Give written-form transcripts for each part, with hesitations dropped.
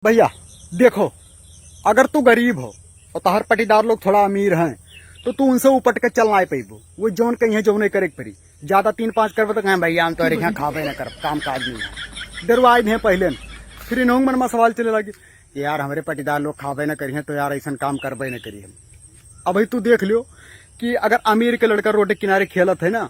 भैया देखो, अगर तू गरीब हो और तहार पटीदार लोग थोड़ा अमीर हैं तो तू उनसे उपट के चल ना पैबो। वो जौन कहीं है जो नहीं करे पड़ी, ज्यादा 3-5 करबो तो कहें भैया हम तो यहाँ खाबे न कर, काम काज नहीं है। दरवाज है पहले फिर इन्हों मन में सवाल चले लगे यार हमारे पटीदार लोग खाबे न करिए तो यार ऐसा काम करबे न करिए। अब भाई तू देख लियो कि अगर अमीर के लड़का रोड के किनारे खेलत है ना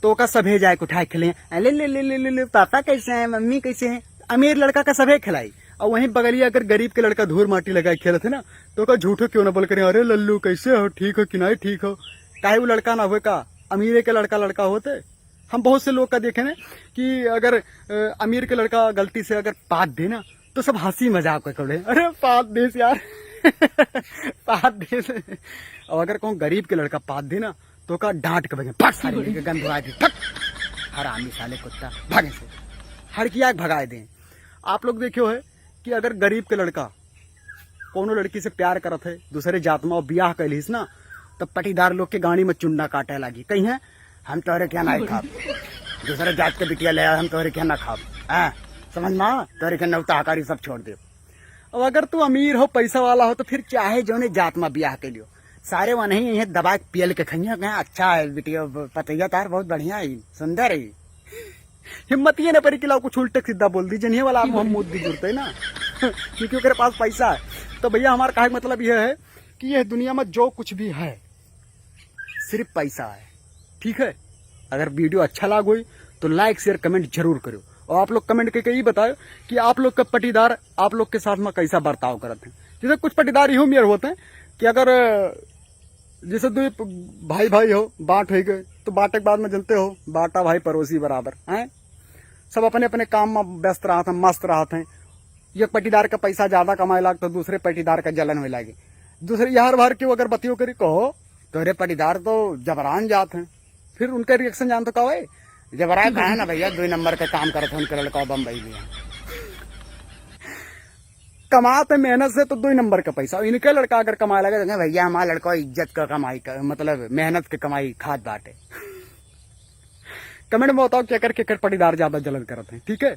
तो का सभे जाए उठाए खेले, ले ले ले ले ले ले पापा कैसे हैं, मम्मी कैसे हैं। अमीर लड़का का सभे खिलाई और वहीं बगलिया अगर गरीब के लड़का धूल माटी लगाए खेलत है ना तो का झूठो क्यों ना बोल करें अरे लल्लू कैसे हो, ठीक हो कि नहीं ठीक हो। काहे वो लड़का ना हुए का अमीर के लड़का लड़का होते। हम बहुत से लोग का देखे ना कि अगर अमीर के लड़का गलती से अगर पात दे ना तो सब हंसी मजाक करे, अरे पात दे यार पात दे। और अगर कहूँ गरीब के लड़का पात दे ना तो का डांट के भगे फट सारे गंद फट हरामी साले कुत्ता भागे से हर किया भगाए दें। आप लोग देखियो है कि अगर गरीब के लड़का कोनो लड़की से प्यार करत है दूसरे जात में और ब्याह कैलिस ना तब पटीदार लोग के गाड़ी में चुन्ना काटे लगी, कहीं है हम तोहरे क्या ना खाब, दूसरे जात के बिटिया ले हम तोहरे क्या ना खाब, समझ में तोहरे के नौता हकारी सब छोड़ दे। और अगर तू अमीर हो पैसा वाला हो तो फिर चाहे जो ने जात में ब्याह के लियो सारे वह नहीं है दबा पियल के खइया कहें अच्छा है बिटिया पतैया तार बहुत बढ़िया है सुंदर है। हिम्मत ये न पड़ी कि कुछ उल्टे सीधा बोल दी जनिए वाला हम मुद्द दी जुड़ते है ना क्योंकि उसके पास पैसा है। तो भैया हमारा कहे मतलब यह है कि यह दुनिया में जो कुछ भी है सिर्फ पैसा है, ठीक है। अगर वीडियो अच्छा लागो तो लाइक शेयर कमेंट जरूर करो और आप लोग कमेंट करके ये बताओ कि आप लोग का पटीदार आप लोग के साथ में कैसा बर्ताव करते हैं। जैसे कुछ पटीदार यूं मेयर होते हैं कि अगर जैसे दो भाई भाई हो बांट हो गए तो बांटे के बाद में जनते हो बांटा भाई पड़ोसी बराबर हैं, सब अपने अपने काम में व्यस्त रहते हैं मस्त रहते हैं। एक पटीदार का पैसा ज्यादा कमाए लाग तो दूसरे पटीदार का जलन हो लगे, दूसरे यार भर के अगर बतियों करी कहो तो अरे पटीदार तो जबरान जाते हैं, फिर उनका रिएक्शन जान तो कहो जबरा कहा ना भैया 2 नंबर का काम करते हैं उनके लड़का बम्बई में कमाते मेहनत से तो 2 नंबर का पैसा। इनके लड़का अगर कमाए लगे तो भैया हमारा लड़का इज्जत का कमाई का मतलब मेहनत के कमाई खाद बाटे। कमेंट में बताओ क्या कर पटीदार ज्यादा जलन करते हैं, ठीक है।